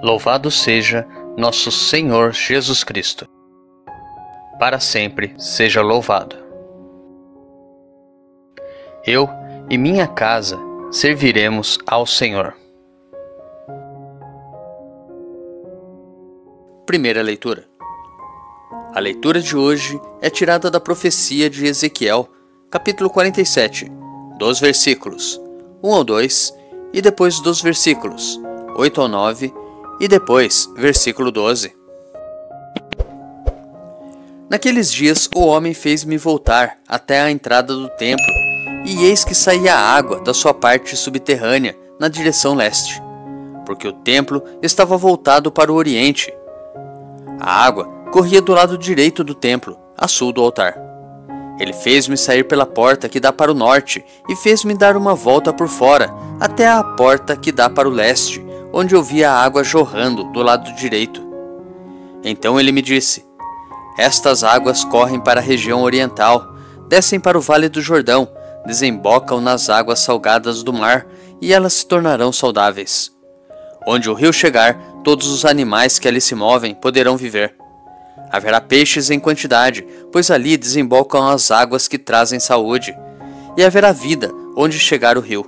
Louvado seja nosso Senhor Jesus Cristo. Para sempre seja louvado. Eu e minha casa serviremos ao Senhor. Primeira leitura. A leitura de hoje é tirada da profecia de Ezequiel, capítulo 47, dos versículos 1 ao 2, e depois dos versículos 8 ao 9, e depois versículo 12. Naqueles dias o homem fez-me voltar até a entrada do templo, e eis que saía água da sua parte subterrânea na direção leste, porque o templo estava voltado para o oriente. A água corria do lado direito do templo, a sul do altar. Ele fez-me sair pela porta que dá para o norte e fez-me dar uma volta por fora até a porta que dá para o leste, onde eu via a água jorrando do lado direito. Então ele me disse: estas águas correm para a região oriental, descem para o vale do Jordão, desembocam nas águas salgadas do mar e elas se tornarão saudáveis. Onde o rio chegar, todos os animais que ali se movem poderão viver. Haverá peixes em quantidade, pois ali desembocam as águas que trazem saúde, e haverá vida onde chegar o rio.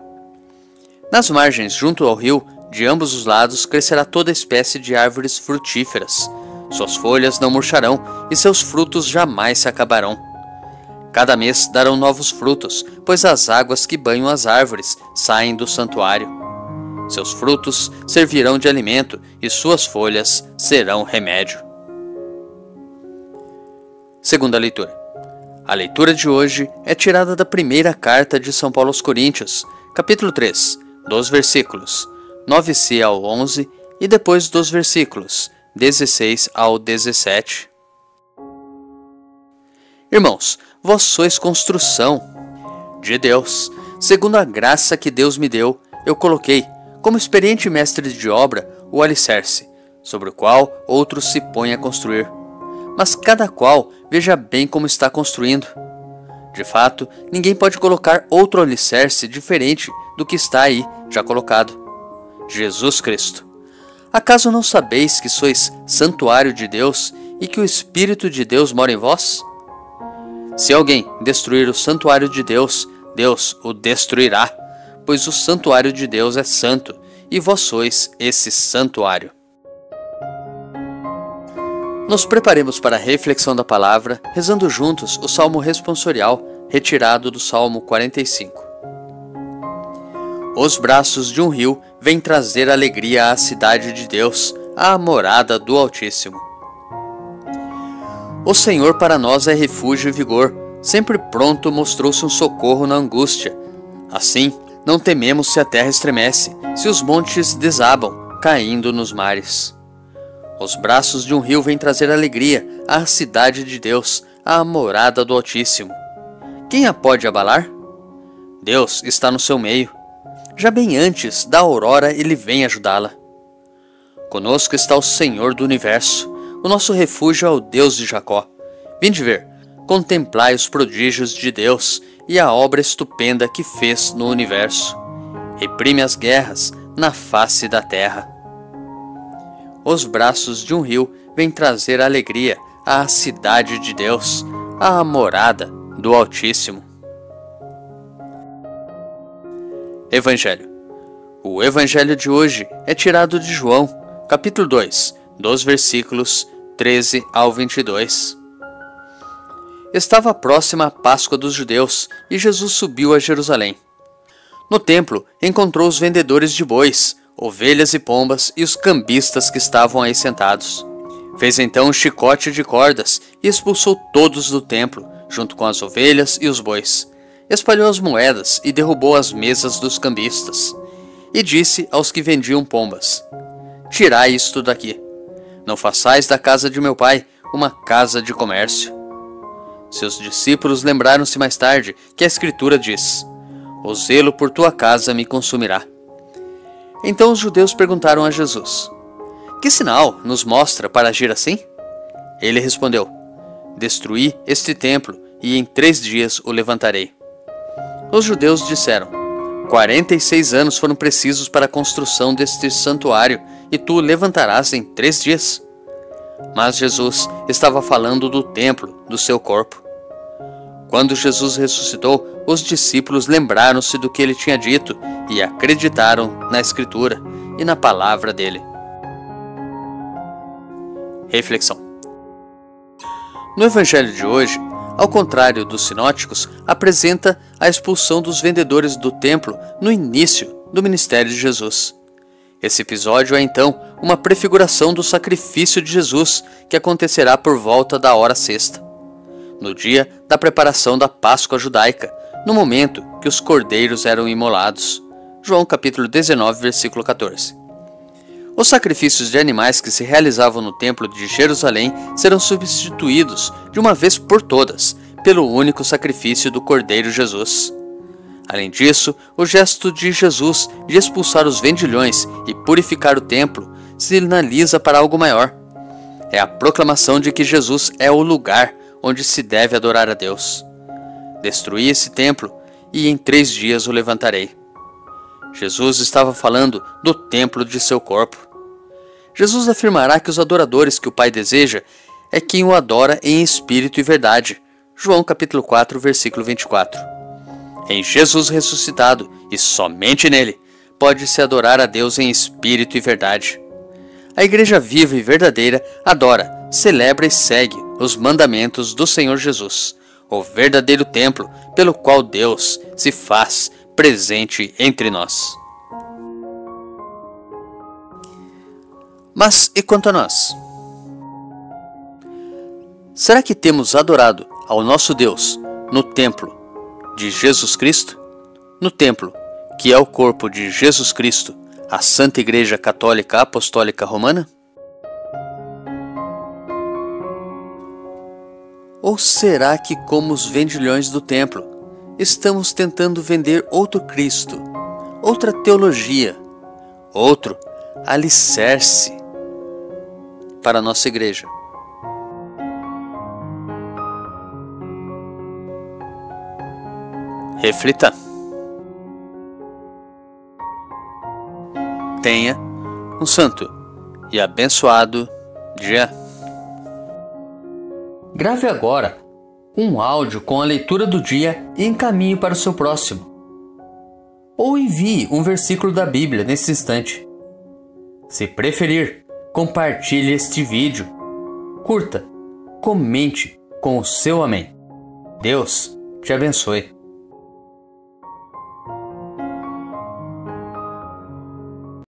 Nas margens, junto ao rio, de ambos os lados, crescerá toda espécie de árvores frutíferas. Suas folhas não murcharão e seus frutos jamais se acabarão. Cada mês darão novos frutos, pois as águas que banham as árvores saem do santuário. Seus frutos servirão de alimento e suas folhas serão remédio. Segunda leitura. A leitura de hoje é tirada da primeira carta de São Paulo aos Coríntios, capítulo 3, dos versículos 9c ao 11 e depois dos versículos 16 ao 17. Irmãos, vós sois construção de Deus. Segundo a graça que Deus me deu, eu coloquei, como experiente mestre de obra, o alicerce, sobre o qual outros se põem a construir. Mas cada qual veja bem como está construindo. De fato, ninguém pode colocar outro alicerce diferente do que está aí, já colocado: Jesus Cristo. Acaso não sabeis que sois santuário de Deus e que o Espírito de Deus mora em vós? Se alguém destruir o santuário de Deus, Deus o destruirá, pois o santuário de Deus é santo, e vós sois esse santuário. Nos preparemos para a reflexão da palavra, rezando juntos o Salmo responsorial, retirado do Salmo 45. Os braços de um rio vêm trazer alegria à cidade de Deus, à morada do Altíssimo. O Senhor para nós é refúgio e vigor, sempre pronto mostrou-se um socorro na angústia. Assim, não tememos se a terra estremece, se os montes desabam, caindo nos mares. Os braços de um rio vêm trazer alegria à cidade de Deus, à morada do Altíssimo. Quem a pode abalar? Deus está no seu meio. Já bem antes da aurora ele vem ajudá-la. Conosco está o Senhor do Universo. O nosso refúgio é o Deus de Jacó. Vinde ver, contemplai os prodígios de Deus e a obra estupenda que fez no universo. Reprime as guerras na face da terra. Os braços de um rio vêm trazer alegria à cidade de Deus, à morada do Altíssimo. Evangelho. O Evangelho de hoje é tirado de João, capítulo 2, dos versículos 13 ao 22. Estava próxima a Páscoa dos judeus e Jesus subiu a Jerusalém. No templo encontrou os vendedores de bois, ovelhas e pombas e os cambistas que estavam aí sentados. Fez então um chicote de cordas e expulsou todos do templo, junto com as ovelhas e os bois. Espalhou as moedas e derrubou as mesas dos cambistas. E disse aos que vendiam pombas: tirai isto daqui. Não façais da casa de meu pai uma casa de comércio. Seus discípulos lembraram-se mais tarde que a Escritura diz: o zelo por tua casa me consumirá. Então os judeus perguntaram a Jesus: que sinal nos mostra para agir assim? Ele respondeu: destruí este templo e em 3 dias o levantarei. Os judeus disseram: 46 anos foram precisos para a construção deste santuário, e tu o levantarás em 3 dias. Mas Jesus estava falando do templo, do seu corpo. Quando Jesus ressuscitou, os discípulos lembraram-se do que ele tinha dito e acreditaram na Escritura e na palavra dele. Reflexão. No Evangelho de hoje, ao contrário dos sinóticos, apresenta a expulsão dos vendedores do templo no início do ministério de Jesus. Esse episódio é então uma prefiguração do sacrifício de Jesus que acontecerá por volta da hora sexta, no dia da preparação da Páscoa judaica, no momento que os cordeiros eram imolados. João capítulo 19, versículo 14. Os sacrifícios de animais que se realizavam no templo de Jerusalém serão substituídos, de uma vez por todas, pelo único sacrifício do Cordeiro Jesus. Além disso, o gesto de Jesus de expulsar os vendilhões e purificar o templo sinaliza para algo maior. É a proclamação de que Jesus é o lugar onde se deve adorar a Deus. Destruí esse templo e em 3 dias o levantarei. Jesus estava falando do templo de seu corpo. Jesus afirmará que os adoradores que o Pai deseja é quem o adora em espírito e verdade. João capítulo 4, versículo 24. Em Jesus ressuscitado, e somente nele, pode-se adorar a Deus em espírito e verdade. A igreja viva e verdadeira adora, celebra e segue os mandamentos do Senhor Jesus, o verdadeiro templo pelo qual Deus se faz presente entre nós. Mas e quanto a nós? Será que temos adorado ao nosso Deus no templo de Jesus Cristo? No templo, que é o corpo de Jesus Cristo, a Santa Igreja Católica Apostólica Romana? Ou será que, como os vendilhões do templo, estamos tentando vender outro Cristo, outra teologia, outro alicerce para a nossa igreja? Reflita. Tenha um santo e abençoado dia. Grave agora um áudio com a leitura do dia e encaminhe para o seu próximo. Ou envie um versículo da Bíblia nesse instante. Se preferir, compartilhe este vídeo. Curta, comente com o seu amém. Deus te abençoe.